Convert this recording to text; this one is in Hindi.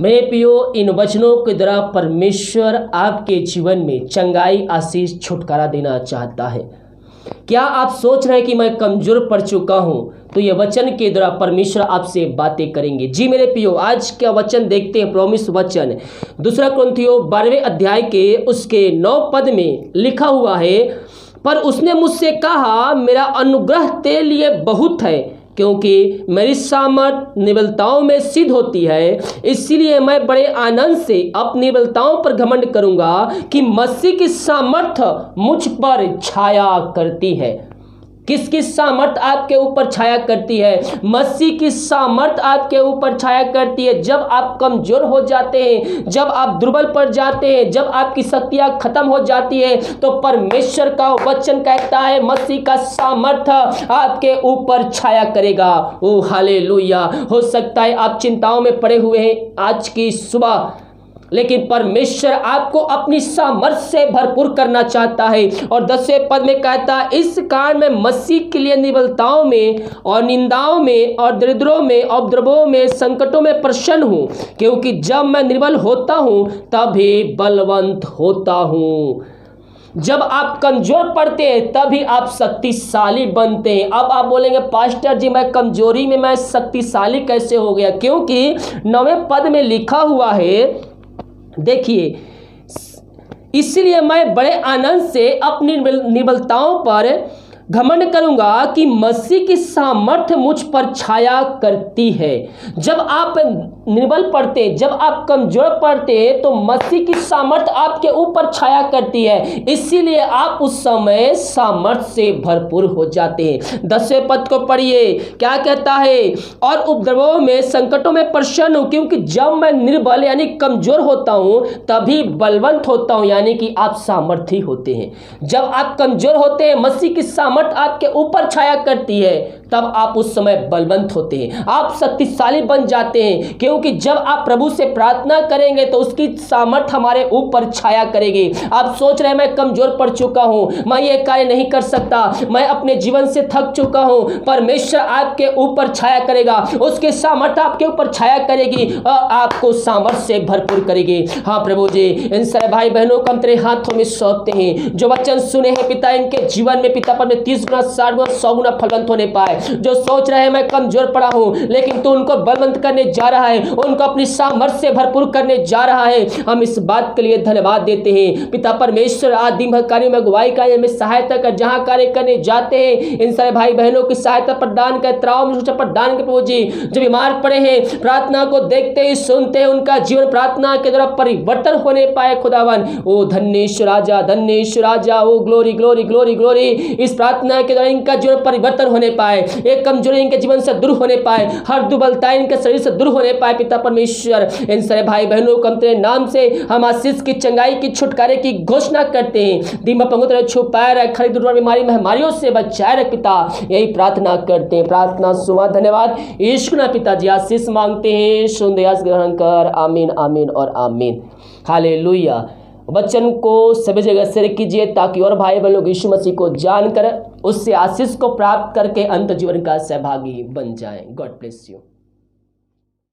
मेरे प्रियो, इन वचनों के द्वारा परमेश्वर आपके जीवन में चंगाई, आशीष, छुटकारा देना चाहता है। क्या आप सोच रहे हैं कि मैं कमजोर पड़ चुका हूं? तो यह वचन के द्वारा परमेश्वर आपसे बातें करेंगे। जी मेरे प्रियो, आज का वचन देखते हैं। प्रॉमिस वचन 2 कुरिन्थियों 12वें अध्याय के उसके 9 पद में लिखा हुआ है, पर उसने मुझसे कहा, मेरा अनुग्रह तेरे लिए बहुत है, क्योंकि मेरी सामर्थ निर्बलताओं में सिद्ध होती है। इसलिए मैं बड़े आनंद से अपनी निर्बलताओं पर घमंड करूंगा कि मसीह की सामर्थ मुझ पर छाया करती है। किसकी सामर्थ आपके ऊपर छाया करती है? मसीह की सामर्थ आपके ऊपर छाया करती है। जब आप कमजोर हो जाते हैं, जब आप दुर्बल पड़ जाते हैं, जब आपकी शक्तियां खत्म हो जाती है, तो परमेश्वर का वचन कहता है मसीह का सामर्थ आपके ऊपर छाया करेगा। ओ हालेलुया। हो सकता है आप चिंताओं में पड़े हुए हैं आज की सुबह, लेकिन परमेश्वर आपको अपनी सामर्थ से भरपूर करना चाहता है। और 10वें पद में कहता है, इस कारण मैं मसीह के लिए निर्बलताओं में और निंदाओं में और दरिद्रों में और उपद्रवों में संकटों में प्रसन्न हूँ, क्योंकि जब मैं निर्बल होता हूँ तभी बलवंत होता हूँ। जब आप कमजोर पड़ते हैं तभी आप शक्तिशाली बनते हैं। अब आप बोलेंगे, पास्टर जी मैं कमजोरी में मैं शक्तिशाली कैसे हो गया? क्योंकि 9वें पद में लिखा हुआ है, देखिए, इसलिए मैं बड़े आनंद से अपनी निर्बलताओं पर घमंड करूंगा कि मसीह की सामर्थ मुझ पर छाया करती है। जब आप निर्बल पड़ते, जब आप कमजोर पड़ते, तो मसीह की सामर्थ आपके ऊपर छाया करती है। इसीलिए आप उस समय सामर्थ से भरपूर हो जाते हैं। 10वें पद को पढ़िए, क्या कहता है? और उपद्रवों में संकटों में प्रसन्न हूं, क्योंकि जब मैं निर्बल यानी कमजोर होता हूं तभी बलवंत होता हूं, यानी कि आप सामर्थी होते हैं। जब आप कमजोर होते हैं, मसीह की सामर्थ आपके ऊपर छाया करती है, तब आप उस समय बलवंत होते हैं, आप शक्तिशाली बन जाते हैं। क्योंकि जब आप प्रभु से प्रार्थना करेंगे तो उसकी सामर्थ हमारे ऊपर छाया करेगी। आप सोच रहे हैं मैं कमजोर पड़ चुका हूं, मैं ये कार्य नहीं कर सकता, मैं अपने जीवन से थक चुका हूं, परमेश्वर आपके ऊपर छाया करेगा, उसकी सामर्थ आपके ऊपर छाया करेगी और आपको सामर्थ से भरपूर करेगी। हाँ प्रभु जी, इन सारे भाई बहनों को हम तेरे हाथों में सौंपते हैं। जो वचन सुने हैं पिता, इनके जीवन में पिता पर 30 गुना 60 गुना 100 गुना फलवंत होने पाए। जो सोच रहे हैं मैं कमजोर पड़ा हूं, लेकिन तू उनको बलवंत करने जा रहा है, उनको अपनी सामर्थ से भरपूर करने जा रहा है। हम इस बात के लिए धन्यवाद देते हैं पिता परमेश्वर। आज दिन भर कार्यों में अगुवाई का हमें सहायता कर, जहां कार्य करने जाते हैं इन सारे भाई बहनों की सहायता प्रदान कर, त्राव में प्रदान कर प्रभु जी। जो बीमार पड़े हैं, प्रार्थना को देखते ही सुनते हैं, उनका जीवन प्रार्थना के द्वारा परिवर्तन होने पाए खुदावन। ओ धन्येश्वर राजा, धन्येश्वर राजा, ओ ग्लोरी ग्लोरी ग्लोरी ग्लोरी। इस प्रार्थना के द्वारा इनका जीवन परिवर्तन होने पाए, एक कमजोरी इनके जीवन से दूर होने पाए, हर दुर्बलता इनके शरीर से दूर होने पाए पिता परमेश्वर। इन सारे भाई बहनों को तेरे नाम से हम आशीष की, चंगाई की, छुटकारे की घोषणा करते हैं। दिन भर पंगु छुपाए रख, खरीद बीमारी महामारियों से बचाए रख पिता, यही प्रार्थना करते हैं। प्रार्थना सुना, धन्यवाद यीशु ना पिताजी, आशीष मांगते हैं, सुन दयास ग्रहण कर। आमीन आमीन और आमीन। हालेलुया। वचन को सभी जगह शेयर कीजिए ताकि और भाई बहन लोग यीशु मसीह को जानकर उससे आशीष को प्राप्त करके अंत जीवन का सहभागी बन जाएं। God bless you.